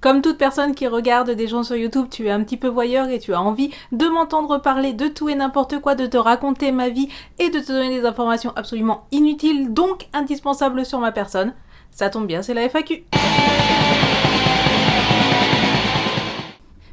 Comme toute personne qui regarde des gens sur YouTube, tu es un petit peu voyeur et tu as envie de m'entendre parler de tout et n'importe quoi, de te raconter ma vie et de te donner des informations absolument inutiles, donc indispensables sur ma personne. Ça tombe bien, c'est la FAQ.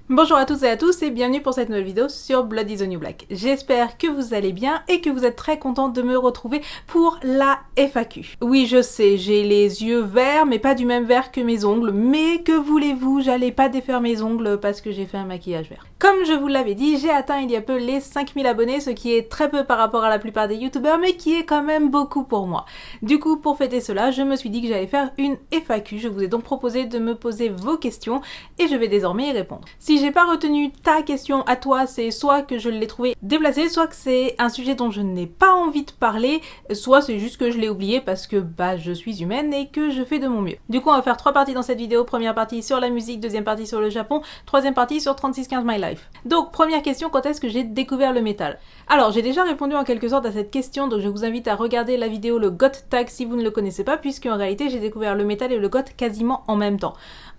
Bonjour à toutes et à tous et bienvenue pour cette nouvelle vidéo sur Blood is the New Black. J'espère que vous allez bien et que vous êtes très contente de me retrouver pour la FAQ. Oui, je sais, j'ai les yeux verts, mais pas du même vert que mes ongles, mais que voulez-vous, j'allais pas défaire mes ongles parce que j'ai fait un maquillage vert. Comme je vous l'avais dit, j'ai atteint il y a peu les 5000 abonnés, ce qui est très peu par rapport à la plupart des youtubeurs, mais qui est quand même beaucoup pour moi. Du coup, pour fêter cela, je me suis dit que j'allais faire une FAQ. Je vous ai donc proposé de me poser vos questions et je vais désormais y répondre. Si j'ai pas retenu ta question à toi, c'est soit que je l'ai trouvé déplacé, soit que c'est un sujet dont je n'ai pas envie de parler, soit c'est juste que je l'ai oublié parce que je suis humaine et que je fais de mon mieux. Du coup, on va faire 3 parties dans cette vidéo. Première partie sur la musique, deuxième partie sur le Japon, troisième partie sur 3615 My Life. Donc, première question, quand est-ce que j'ai découvert le métal? Alors, j'ai déjà répondu en quelque sorte à cette question, donc je vous invite à regarder la vidéo le goth tag si vous ne le connaissez pas, puisque en réalité, j'ai découvert le métal et le goth quasiment en même temps.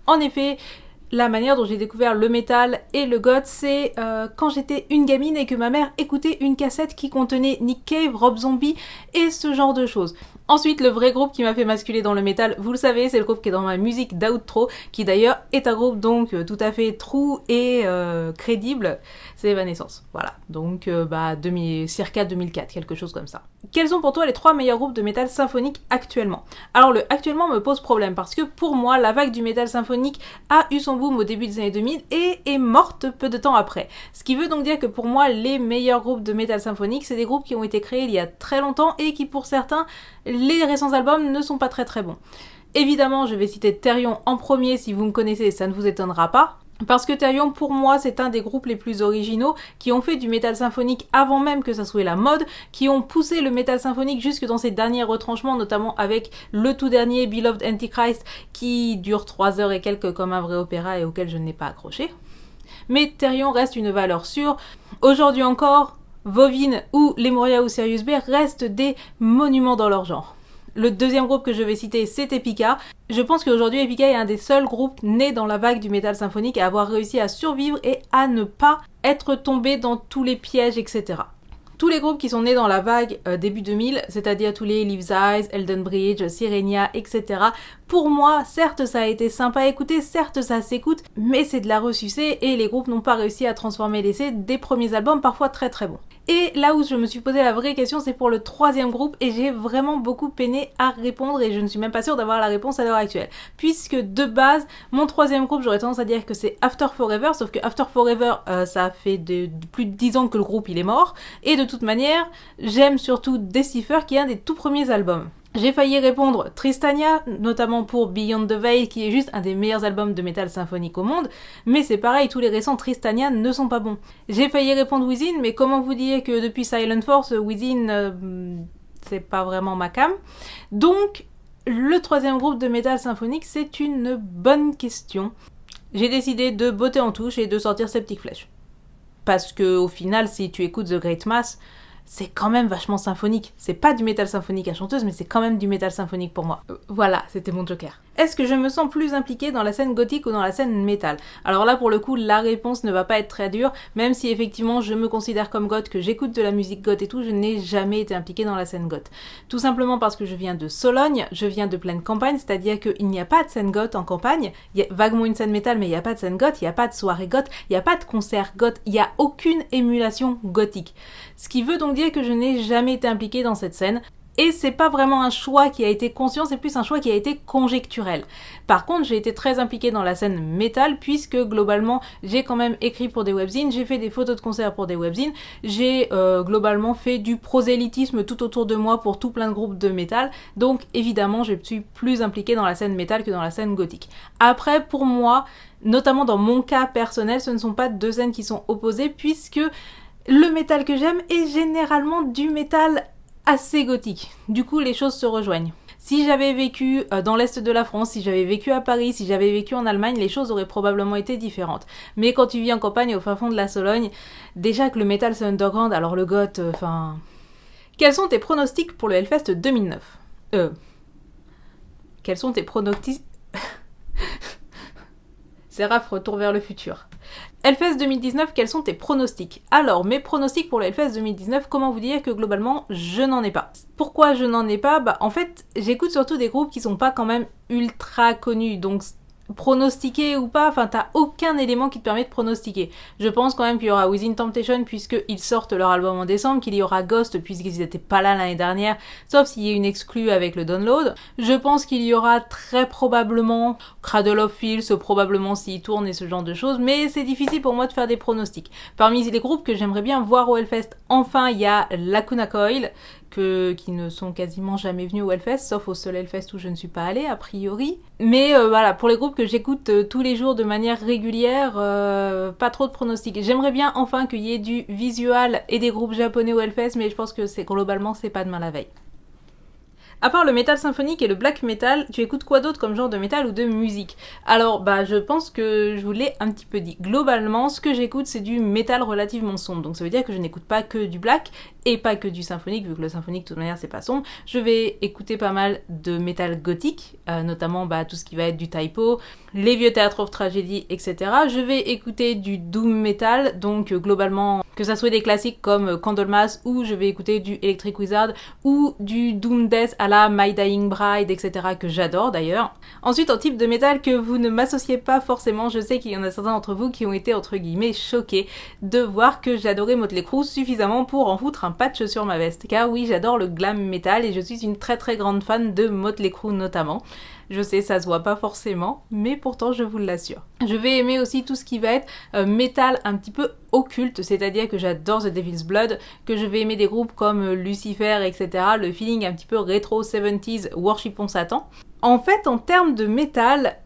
En effet, la manière dont j'ai découvert le métal et le goth, c'est quand j'étais une gamine et que ma mère écoutait une cassette qui contenait Nick Cave, Rob Zombie et ce genre de choses. Ensuite, le vrai groupe qui m'a fait basculer dans le métal, vous le savez, c'est le groupe qui est dans ma musique d'outro, qui d'ailleurs est un groupe donc tout à fait true et crédible, c'est Evanescence. Voilà, donc circa 2004, quelque chose comme ça. Quels sont pour toi les 3 meilleurs groupes de métal symphonique actuellement? Alors le actuellement me pose problème parce que pour moi, la vague du métal symphonique a eu son boom au début des années 2000 et est morte peu de temps après. Ce qui veut donc dire que pour moi, les meilleurs groupes de métal symphonique, c'est des groupes qui ont été créés il y a très longtemps et qui pour certains, les récents albums ne sont pas très bons. Évidemment, je vais citer Therion en premier, si vous me connaissez, ça ne vous étonnera pas. Parce que Therion, pour moi, c'est un des groupes les plus originaux qui ont fait du métal symphonique avant même que ça soit la mode, qui ont poussé le métal symphonique jusque dans ses derniers retranchements, notamment avec le tout dernier Beloved Antichrist qui dure 3 heures et quelques comme un vrai opéra et auquel je n'ai pas accroché. Mais Therion reste une valeur sûre. Aujourd'hui encore, Vovin ou Lemuria ou Sirius B restent des monuments dans leur genre. Le deuxième groupe que je vais citer, c'est Epica. Je pense qu'aujourd'hui, Epica est un des seuls groupes nés dans la vague du métal symphonique à avoir réussi à survivre et à ne pas être tombé dans tous les pièges, etc. Tous les groupes qui sont nés dans la vague début 2000, c'est-à-dire tous les Leaves Eyes, Elden Bridge, Sirenia, etc. Pour moi, certes ça a été sympa à écouter, certes ça s'écoute, mais c'est de la ressucée et les groupes n'ont pas réussi à transformer l'essai des premiers albums parfois très bons. Et là où je me suis posé la vraie question, c'est pour le 3e groupe et j'ai vraiment beaucoup peiné à répondre et je ne suis même pas sûre d'avoir la réponse à l'heure actuelle. Puisque de base, mon 3e groupe, j'aurais tendance à dire que c'est After Forever, sauf que After Forever, ça fait plus de 10 ans que le groupe il est mort. Et de toute manière, j'aime surtout Decipher qui est un des tout premiers albums. J'ai failli répondre Tristania, notamment pour Beyond the Veil, qui est juste un des meilleurs albums de métal symphonique au monde, mais c'est pareil, tous les récents Tristania ne sont pas bons. J'ai failli répondre Within, mais comment vous dire que depuis Silent Force, Within, c'est pas vraiment ma came. Donc, le 3e groupe de métal symphonique, c'est une bonne question. J'ai décidé de botter en touche et de sortir Septic Flesh. Parce que au final, si tu écoutes The Great Mass, c'est quand même vachement symphonique. C'est pas du métal symphonique à chanteuse, mais c'est quand même du métal symphonique pour moi. Voilà, c'était mon joker. Est-ce que je me sens plus impliquée dans la scène gothique ou dans la scène métal? Alors là, pour le coup, la réponse ne va pas être très dure, même si effectivement je me considère comme goth, que j'écoute de la musique goth et tout, je n'ai jamais été impliquée dans la scène goth. Tout simplement parce que je viens de Sologne, je viens de pleine campagne, c'est-à-dire qu'il n'y a pas de scène goth en campagne, il y a vaguement une scène métal, mais il n'y a pas de scène goth, il n'y a pas de soirée goth, il n'y a pas de concert goth, il n'y a aucune émulation gothique. Ce qui veut donc dire que je n'ai jamais été impliquée dans cette scène. Et c'est pas vraiment un choix qui a été conscient, c'est plus un choix qui a été conjecturel. Par contre, j'ai été très impliquée dans la scène métal, puisque globalement, j'ai quand même écrit pour des webzines, j'ai fait des photos de concerts pour des webzines, j'ai globalement fait du prosélytisme tout autour de moi pour tout plein de groupes de métal, donc évidemment, je suis plus impliquée dans la scène métal que dans la scène gothique. Après, pour moi, notamment dans mon cas personnel, ce ne sont pas 2 scènes qui sont opposées, puisque le métal que j'aime est généralement du métal assez gothique. Du coup, les choses se rejoignent. Si j'avais vécu dans l'Est de la France, si j'avais vécu à Paris, si j'avais vécu en Allemagne, les choses auraient probablement été différentes. Mais quand tu vis en campagne, au fin fond de la Sologne, déjà que le métal c'est underground, alors le goth, Quels sont tes pronostics pour le Hellfest 2009 Quels sont tes pronostics... Seraph, retour vers le futur. Hellfest 2019, quels sont tes pronostics? Alors, mes pronostics pour le Hellfest 2019, comment vous dire que globalement, je n'en ai pas. Pourquoi je n'en ai pas? Bah, en fait, j'écoute surtout des groupes qui sont pas quand même ultra connus, donc pronostiquer ou pas, enfin t'as aucun élément qui te permet de pronostiquer. Je pense quand même qu'il y aura Within Temptation puisqu'ils sortent leur album en décembre, qu'il y aura Ghost puisqu'ils n'étaient pas là l'année dernière, sauf s'il y a une exclue avec le download. Je pense qu'il y aura très probablement Cradle of Filth, probablement s'il tourne et ce genre de choses, mais c'est difficile pour moi de faire des pronostics. Parmi les groupes que j'aimerais bien voir au Hellfest, enfin il y a Lacuna Coil, qui ne sont quasiment jamais venus au Hellfest, sauf au seul Hellfest où je ne suis pas allée, a priori. Mais voilà, pour les groupes que j'écoute tous les jours de manière régulière, pas trop de pronostics. J'aimerais bien enfin qu'il y ait du visual et des groupes japonais au Hellfest, mais je pense que globalement, c'est pas demain la veille. À part le métal symphonique et le black metal, tu écoutes quoi d'autre comme genre de métal ou de musique? Alors, bah, je pense que je vous l'ai un petit peu dit. Globalement, ce que j'écoute, c'est du métal relativement sombre. Donc ça veut dire que je n'écoute pas que du black et pas que du symphonique, vu que le symphonique, de toute manière, c'est pas sombre. Je vais écouter pas mal de métal gothique, notamment bah, tout ce qui va être du typo, les vieux théâtres of tragédie, etc. Je vais écouter du doom metal, donc globalement, que ça soit des classiques comme Candlemas, ou je vais écouter du Electric Wizard, ou du doom death à la My Dying Bride, etc. que j'adore d'ailleurs. Ensuite, en type de métal que vous ne m'associez pas forcément, je sais qu'il y en a certains d'entre vous qui ont été entre guillemets choqués de voir que j'adorais Motley Crue suffisamment pour en foutre un patch sur ma veste. Car oui, j'adore le glam metal et je suis une très très grande fan de Motley Crue notamment. Je sais, ça se voit pas forcément, mais pourtant je vous l'assure. Je vais aimer aussi tout ce qui va être métal un petit peu occulte, c'est-à-dire que j'adore The Devil's Blood, que je vais aimer des groupes comme Lucifer, etc. Le feeling un petit peu rétro 70s, Worshipons Satan. En fait, en termes de métal,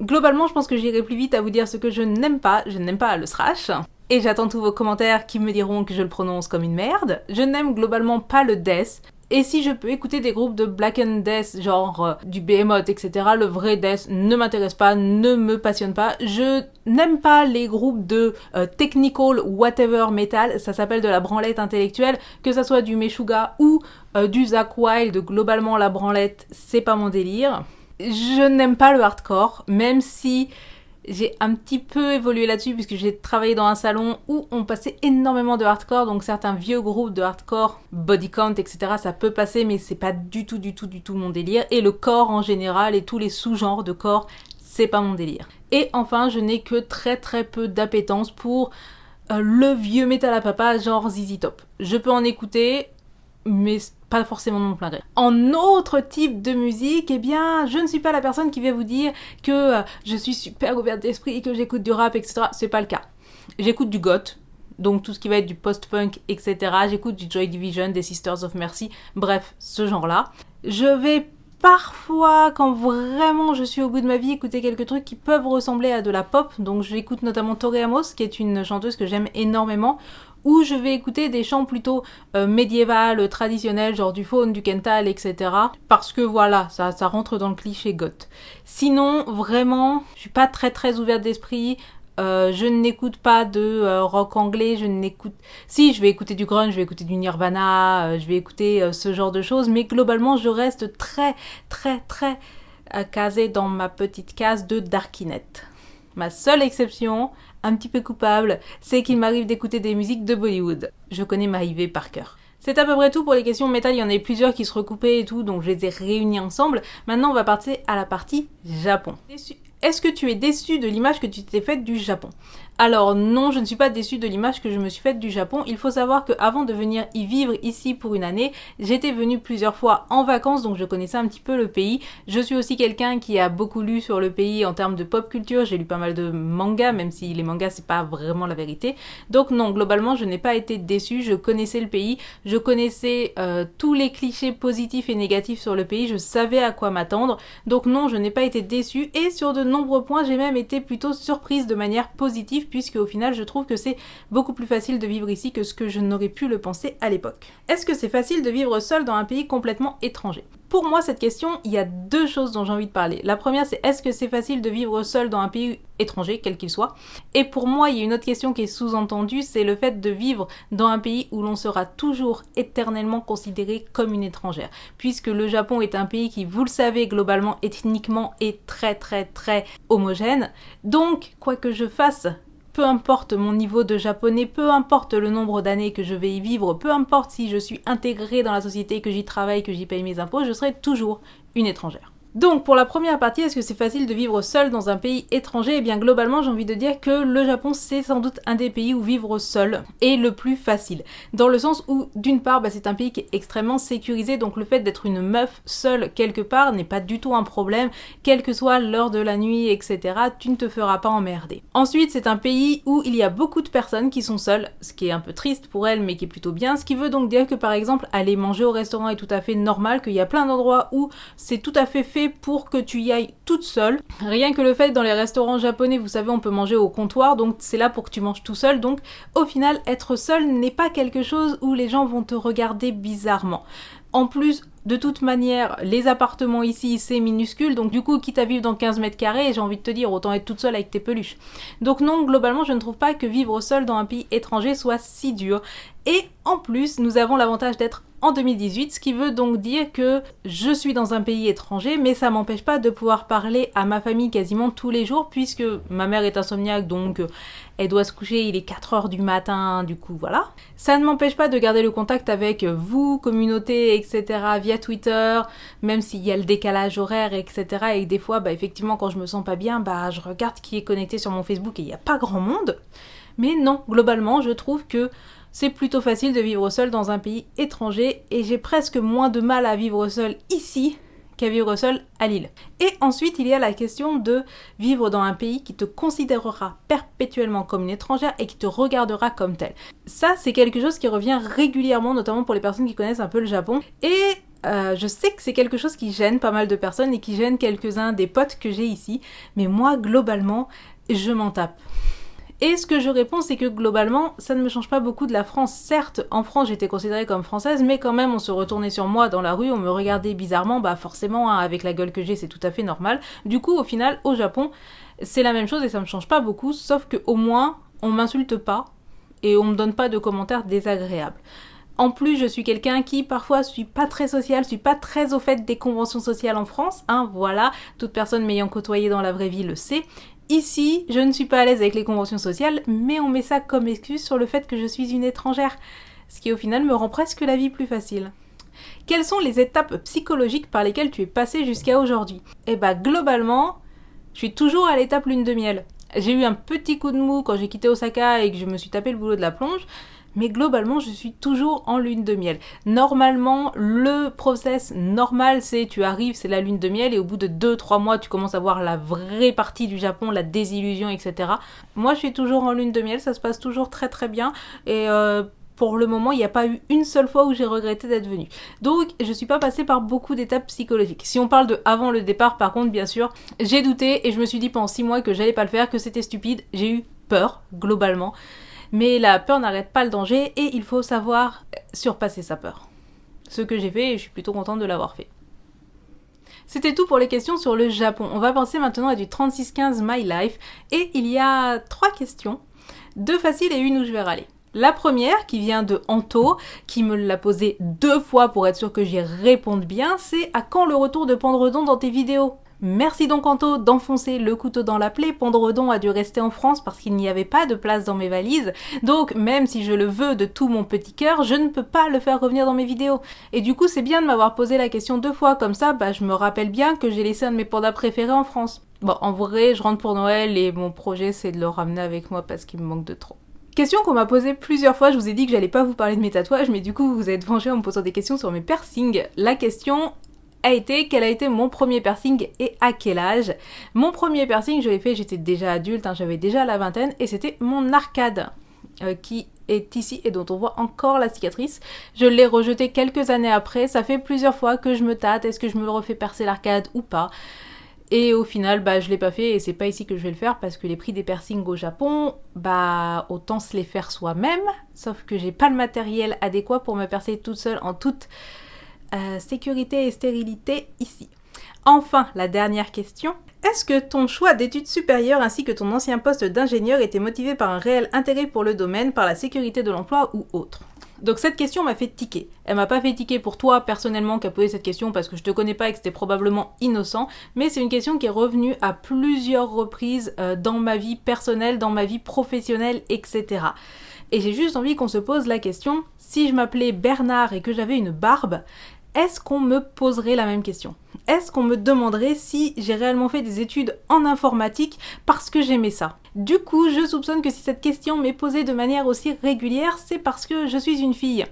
globalement, je pense que j'irai plus vite à vous dire ce que je n'aime pas. Je n'aime pas le thrash. Et j'attends tous vos commentaires qui me diront que je le prononce comme une merde. Je n'aime globalement pas le death. Et si je peux écouter des groupes de black and death, genre du Behemoth, etc., le vrai death ne m'intéresse pas, ne me passionne pas. Je n'aime pas les groupes de technical whatever metal, ça s'appelle de la branlette intellectuelle, que ça soit du Meshuggah ou du Zakk Wylde, globalement la branlette, c'est pas mon délire. Je n'aime pas le hardcore, même si j'ai un petit peu évolué là-dessus puisque j'ai travaillé dans un salon où on passait énormément de hardcore, donc certains vieux groupes de hardcore, body count, etc. ça peut passer, mais c'est pas du tout mon délire. Et le core en général et tous les sous-genres de core, c'est pas mon délire. Et enfin, je n'ai que très peu d'appétence pour le vieux métal à papa genre ZZ Top. Je peux en écouter, mais pas forcément de mon plein gré. En autre type de musique, eh bien, je ne suis pas la personne qui va vous dire que je suis super ouverte d'esprit, que j'écoute du rap, etc. C'est pas le cas. J'écoute du goth, donc tout ce qui va être du post-punk, etc. J'écoute du Joy Division, des Sisters of Mercy, bref, ce genre-là. Je vais parfois, quand vraiment je suis au bout de ma vie, écouter quelques trucs qui peuvent ressembler à de la pop, donc j'écoute notamment Tori Amos, qui est une chanteuse que j'aime énormément, ou je vais écouter des chants plutôt médiévales, traditionnels, genre du faune, du kental, etc. Parce que voilà, ça rentre dans le cliché goth. Sinon, vraiment, je suis pas très ouverte d'esprit. Je n'écoute pas de rock anglais, Si, je vais écouter du grunge, je vais écouter du Nirvana, je vais écouter ce genre de choses, mais globalement, je reste très casée dans ma petite case de darkinette. Ma seule exception, un petit peu coupable, c'est qu'il m'arrive d'écouter des musiques de Bollywood. Je connais ma IV par cœur. C'est à peu près tout pour les questions métal, il y en avait plusieurs qui se recoupaient et tout, donc je les ai réunis ensemble. Maintenant, on va passer à la partie Japon. Est-ce que tu es déçu de l'image que tu t'es faite du Japon? Alors non, je ne suis pas déçue de l'image que je me suis faite du Japon. Il faut savoir qu'avant de venir y vivre ici pour une année, j'étais venue plusieurs fois en vacances, donc je connaissais un petit peu le pays. Je suis aussi quelqu'un qui a beaucoup lu sur le pays en termes de pop culture. J'ai lu pas mal de mangas, même si les mangas c'est pas vraiment la vérité. Donc non, globalement je n'ai pas été déçue. Je connaissais le pays, je connaissais tous les clichés positifs et négatifs sur le pays. Je savais à quoi m'attendre. Donc non, je n'ai pas été déçue et sur de nombreux points, j'ai même été plutôt surprise de manière positive puisque au final, je trouve que c'est beaucoup plus facile de vivre ici que ce que je n'aurais pu le penser à l'époque. Est-ce que c'est facile de vivre seul dans un pays complètement étranger? Pour moi, cette question, il y a deux choses dont j'ai envie de parler. La première, c'est est-ce que c'est facile de vivre seul dans un pays étranger, quel qu'il soit? Et pour moi, il y a une autre question qui est sous-entendue, c'est le fait de vivre dans un pays où l'on sera toujours éternellement considéré comme une étrangère. Puisque le Japon est un pays qui, vous le savez, globalement, ethniquement, est très homogène. Donc, quoi que je fasse, peu importe mon niveau de japonais, peu importe le nombre d'années que je vais y vivre, peu importe si je suis intégrée dans la société, que j'y travaille, que j'y paye mes impôts, je serai toujours une étrangère. Donc pour la première partie, est-ce que c'est facile de vivre seul dans un pays étranger? Eh bien globalement, j'ai envie de dire que le Japon, c'est sans doute un des pays où vivre seul est le plus facile. Dans le sens où, d'une part, c'est un pays qui est extrêmement sécurisé, donc le fait d'être une meuf seule quelque part n'est pas du tout un problème, quelle que soit l'heure de la nuit, etc. Tu ne te feras pas emmerder. Ensuite, c'est un pays où il y a beaucoup de personnes qui sont seules, ce qui est un peu triste pour elles, mais qui est plutôt bien, ce qui veut donc dire que par exemple, aller manger au restaurant est tout à fait normal, qu'il y a plein d'endroits où c'est tout à fait fait pour que tu y ailles toute seule. Rien que le fait dans les restaurants japonais, vous savez, on peut manger au comptoir, donc c'est là pour que tu manges tout seul. Donc au final, être seul n'est pas quelque chose où les gens vont te regarder bizarrement. En plus, de toute manière, les appartements ici, c'est minuscule, donc du coup, quitte à vivre dans 15 mètres carrés, j'ai envie de te dire, autant être toute seule avec tes peluches. Donc non, globalement, je ne trouve pas que vivre seul dans un pays étranger soit si dur. Et en plus, nous avons l'avantage d'être en 2018, ce qui veut donc dire que je suis dans un pays étranger, mais ça m'empêche pas de pouvoir parler à ma famille quasiment tous les jours, puisque ma mère est insomniaque, donc elle doit se coucher, il est 4h du matin, du coup voilà. Ça ne m'empêche pas de garder le contact avec vous, communauté, etc. via Twitter, même s'il y a le décalage horaire, etc. Et des fois, effectivement, quand je me sens pas bien, je regarde qui est connecté sur mon Facebook et il n'y a pas grand monde. Mais non, globalement, je trouve que c'est plutôt facile de vivre seul dans un pays étranger et j'ai presque moins de mal à vivre seul ici qu'à vivre seul à Lille. Et ensuite, il y a la question de vivre dans un pays qui te considérera perpétuellement comme une étrangère et qui te regardera comme telle. Ça, c'est quelque chose qui revient régulièrement, notamment pour les personnes qui connaissent un peu le Japon. Et je sais que c'est quelque chose qui gêne pas mal de personnes et qui gêne quelques-uns des potes que j'ai ici. Mais moi, globalement, je m'en tape. Et ce que je réponds, c'est que globalement, ça ne me change pas beaucoup de la France. Certes, en France, j'étais considérée comme française, mais quand même, on se retournait sur moi dans la rue, on me regardait bizarrement, forcément, avec la gueule que j'ai, c'est tout à fait normal. Du coup, au final, au Japon, c'est la même chose et ça me change pas beaucoup, sauf qu'au moins, on m'insulte pas et on me donne pas de commentaires désagréables. En plus, je suis quelqu'un qui, parfois, suis pas très social, suis pas très au fait des conventions sociales en France, voilà, toute personne m'ayant côtoyé dans la vraie vie le sait. Ici, je ne suis pas à l'aise avec les conventions sociales, mais on met ça comme excuse sur le fait que je suis une étrangère, ce qui au final me rend presque la vie plus facile. Quelles sont les étapes psychologiques par lesquelles tu es passé jusqu'à aujourd'hui? Globalement, je suis toujours à l'étape lune de miel. J'ai eu un petit coup de mou quand j'ai quitté Osaka et que je me suis tapé le boulot de la plonge, mais globalement, je suis toujours en lune de miel. Normalement, le process normal, c'est tu arrives, c'est la lune de miel, et au bout de 2-3 mois, tu commences à voir la vraie partie du Japon, la désillusion, etc. Moi, je suis toujours en lune de miel, ça se passe toujours très bien, et pour le moment, il n'y a pas eu une seule fois où j'ai regretté d'être venue. Donc, je suis pas passée par beaucoup d'étapes psychologiques. Si on parle de avant le départ, par contre, bien sûr, j'ai douté, et je me suis dit pendant 6 mois que j'allais pas le faire, que c'était stupide. J'ai eu peur, globalement. Mais la peur n'arrête pas le danger et il faut savoir surpasser sa peur. Ce que j'ai fait et je suis plutôt contente de l'avoir fait. C'était tout pour les questions sur le Japon. On va passer maintenant à du 3615 My Life et il y a 3 questions, 2 faciles et une où je vais râler. La première, qui vient de Anto, qui me l'a posée 2 fois pour être sûr que j'y réponde bien, c'est à quand le retour de Pandredon dans tes vidéos ? Merci donc Anto d'enfoncer le couteau dans la plaie. Pandredon a dû rester en France parce qu'il n'y avait pas de place dans mes valises. Donc même si je le veux de tout mon petit cœur, je ne peux pas le faire revenir dans mes vidéos. Et du coup c'est bien de m'avoir posé la question 2 fois, comme ça je me rappelle bien que j'ai laissé un de mes pandas préférés en France. Bon, en vrai je rentre pour Noël et mon projet c'est de le ramener avec moi parce qu'il me manque de trop. Question qu'on m'a posée plusieurs fois, je vous ai dit que j'allais pas vous parler de mes tatouages, mais du coup vous êtes vengés en me posant des questions sur mes piercings. La question a été quel a été mon premier piercing et à quel âge. Mon premier piercing, je l'ai fait, j'étais déjà adulte, j'avais déjà la vingtaine, et c'était mon arcade qui est ici et dont on voit encore la cicatrice. Je l'ai rejeté quelques années après, ça fait plusieurs fois que je me tâte, est-ce que je me le refais percer l'arcade ou pas. Et au final, je l'ai pas fait et c'est pas ici que je vais le faire parce que les prix des piercings au Japon, autant se les faire soi-même, sauf que j'ai pas le matériel adéquat pour me percer toute seule en toute sécurité et stérilité ici. Enfin, la dernière question. Est-ce que ton choix d'études supérieures ainsi que ton ancien poste d'ingénieur était motivé par un réel intérêt pour le domaine, par la sécurité de l'emploi ou autre? Donc cette question m'a fait tiquer. Elle m'a pas fait tiquer pour toi personnellement qui a posé cette question parce que je te connais pas et que c'était probablement innocent, mais c'est une question qui est revenue à plusieurs reprises dans ma vie personnelle, dans ma vie professionnelle, etc. Et j'ai juste envie qu'on se pose la question, si je m'appelais Bernard et que j'avais une barbe, est-ce qu'on me poserait la même question? Est-ce qu'on me demanderait si j'ai réellement fait des études en informatique parce que j'aimais ça? Du coup, je soupçonne que si cette question m'est posée de manière aussi régulière, c'est parce que je suis une fille.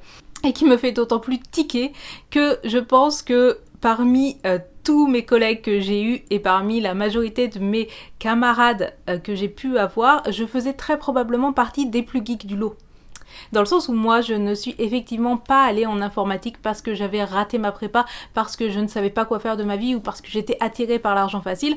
Et qui me fait d'autant plus tiquer que je pense que parmi tous mes collègues que j'ai eus et parmi la majorité de mes camarades que j'ai pu avoir, je faisais très probablement partie des plus geeks du lot. Dans le sens où moi, je ne suis effectivement pas allée en informatique parce que j'avais raté ma prépa, parce que je ne savais pas quoi faire de ma vie ou parce que j'étais attirée par l'argent facile.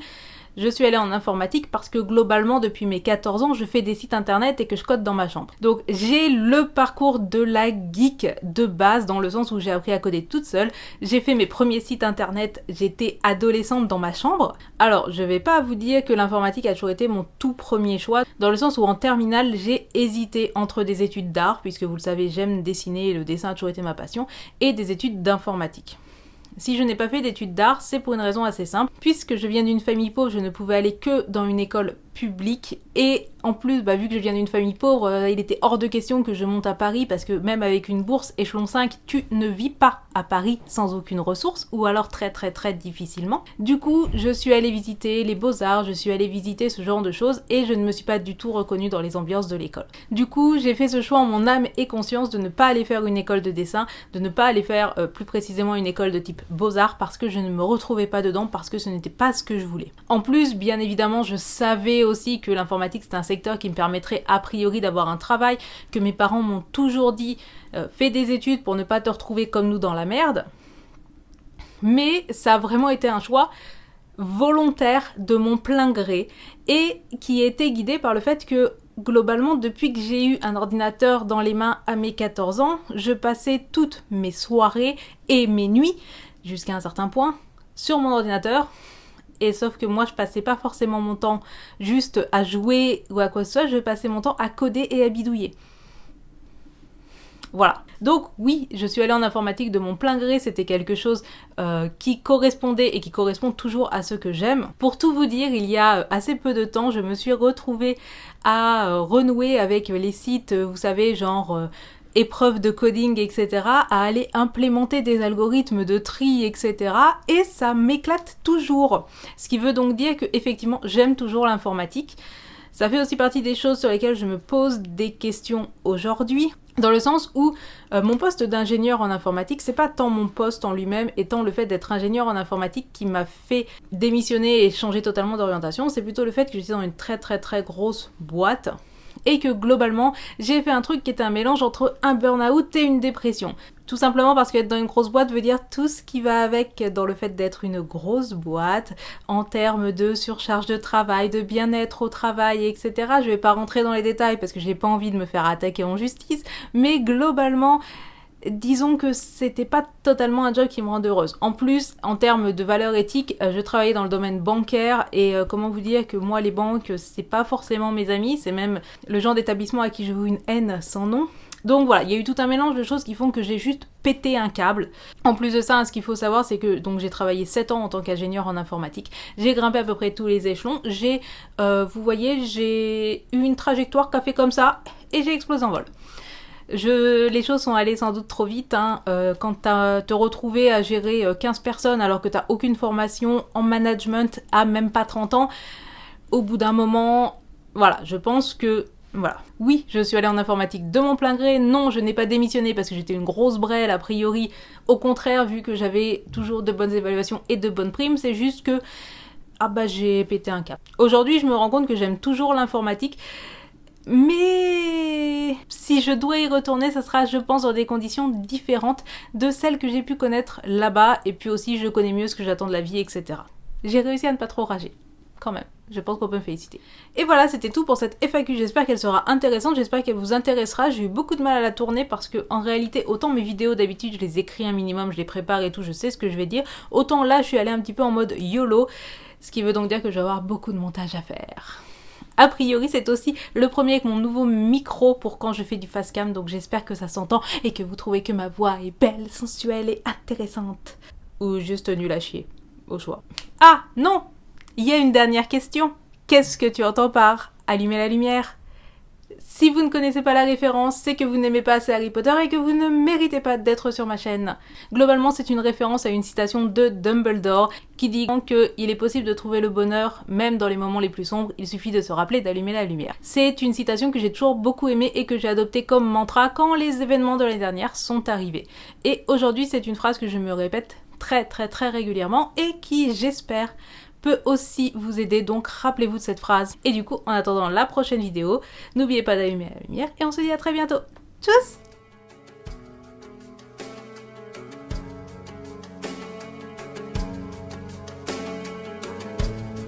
Je suis allée en informatique parce que globalement, depuis mes 14 ans, je fais des sites internet et que je code dans ma chambre. Donc j'ai le parcours de la geek de base, dans le sens où j'ai appris à coder toute seule. J'ai fait mes premiers sites internet, j'étais adolescente dans ma chambre. Alors, je vais pas vous dire que l'informatique a toujours été mon tout premier choix, dans le sens où en terminale, j'ai hésité entre des études d'art, puisque vous le savez, j'aime dessiner et le dessin a toujours été ma passion, et des études d'informatique. Si je n'ai pas fait d'études d'art, c'est pour une raison assez simple. Puisque je viens d'une famille pauvre, je ne pouvais aller que dans une école publique. Et en plus, vu que je viens d'une famille pauvre, il était hors de question que je monte à Paris parce que même avec une bourse échelon 5, tu ne vis pas à Paris sans aucune ressource ou alors très difficilement. Du coup, je suis allée visiter les beaux-arts, je suis allée visiter ce genre de choses et je ne me suis pas du tout reconnue dans les ambiances de l'école. Du coup, j'ai fait ce choix en mon âme et conscience de ne pas aller faire une école de dessin, de ne pas aller faire plus précisément une école de type beaux-arts parce que je ne me retrouvais pas dedans, parce que ce n'était pas ce que je voulais. En plus, bien évidemment, je savais aussi que l'informatique c'est un secteur qui me permettrait a priori d'avoir un travail, que mes parents m'ont toujours dit fais des études pour ne pas te retrouver comme nous dans la merde. Mais ça a vraiment été un choix volontaire de mon plein gré et qui a été guidé par le fait que globalement, depuis que j'ai eu un ordinateur dans les mains à mes 14 ans, je passais toutes mes soirées et mes nuits, jusqu'à un certain point, sur mon ordinateur. Et sauf que moi, je passais pas forcément mon temps juste à jouer ou à quoi que ce soit, je passais mon temps à coder et à bidouiller. Voilà. Donc oui, je suis allée en informatique de mon plein gré, c'était quelque chose qui correspondait et qui correspond toujours à ce que j'aime. Pour tout vous dire, il y a assez peu de temps, je me suis retrouvée à renouer avec les sites, vous savez, genre épreuves de coding, etc., à aller implémenter des algorithmes de tri, etc., et ça m'éclate toujours. Ce qui veut donc dire que effectivement, j'aime toujours l'informatique. Ça fait aussi partie des choses sur lesquelles je me pose des questions aujourd'hui, dans le sens où mon poste d'ingénieur en informatique, c'est pas tant mon poste en lui-même, étant le fait d'être ingénieur en informatique qui m'a fait démissionner et changer totalement d'orientation, c'est plutôt le fait que j'étais dans une très grosse boîte, et que globalement, j'ai fait un truc qui était un mélange entre un burn-out et une dépression. Tout simplement parce qu'être dans une grosse boîte veut dire tout ce qui va avec dans le fait d'être une grosse boîte, en termes de surcharge de travail, de bien-être au travail, etc. Je vais pas rentrer dans les détails parce que j'ai pas envie de me faire attaquer en justice, mais globalement, disons que c'était pas totalement un job qui me rend heureuse. En plus, en termes de valeurs éthiques, je travaillais dans le domaine bancaire et comment vous dire que moi, les banques, c'est pas forcément mes amis, c'est même le genre d'établissement à qui je voue une haine sans nom. Donc voilà, il y a eu tout un mélange de choses qui font que j'ai juste pété un câble. En plus de ça, ce qu'il faut savoir, c'est que donc j'ai travaillé 7 ans en tant qu'ingénieur en informatique. J'ai grimpé à peu près tous les échelons. Vous voyez, j'ai eu une trajectoire qui a fait comme ça et j'ai explosé en vol. Les choses sont allées sans doute trop vite, quand t'as te retrouvé à gérer 15 personnes alors que t'as aucune formation en management à même pas 30 ans, au bout d'un moment, voilà, je pense que, voilà. Oui, je suis allée en informatique de mon plein gré, non, je n'ai pas démissionné parce que j'étais une grosse brêle a priori, au contraire, vu que j'avais toujours de bonnes évaluations et de bonnes primes, c'est juste que, j'ai pété un cap. Aujourd'hui, je me rends compte que j'aime toujours l'informatique, mais si je dois y retourner, ça sera, je pense, dans des conditions différentes de celles que j'ai pu connaître là-bas, et puis aussi je connais mieux ce que j'attends de la vie, etc. J'ai réussi à ne pas trop rager, quand même. Je pense qu'on peut me féliciter. Et voilà, c'était tout pour cette FAQ. J'espère qu'elle sera intéressante, j'espère qu'elle vous intéressera. J'ai eu beaucoup de mal à la tourner parce que en réalité, autant mes vidéos d'habitude, je les écris un minimum, je les prépare et tout, je sais ce que je vais dire. Autant là, je suis allée un petit peu en mode YOLO, ce qui veut donc dire que je vais avoir beaucoup de montage à faire. A priori, c'est aussi le premier avec mon nouveau micro pour quand je fais du face cam, donc j'espère que ça s'entend et que vous trouvez que ma voix est belle, sensuelle et intéressante. Ou juste nulle à chier, au choix. Ah, non! Il y a une dernière question. Qu'est-ce que tu entends par allumer la lumière? Si vous ne connaissez pas la référence, c'est que vous n'aimez pas assez Harry Potter et que vous ne méritez pas d'être sur ma chaîne. Globalement, c'est une référence à une citation de Dumbledore qui dit qu'il est possible de trouver le bonheur même dans les moments les plus sombres, il suffit de se rappeler d'allumer la lumière. C'est une citation que j'ai toujours beaucoup aimée et que j'ai adoptée comme mantra quand les événements de l'année dernière sont arrivés. Et aujourd'hui, c'est une phrase que je me répète très régulièrement et qui, j'espère, peut aussi vous aider, donc rappelez-vous de cette phrase. Et du coup, en attendant la prochaine vidéo, n'oubliez pas d'allumer la lumière et on se dit à très bientôt. Tchuss!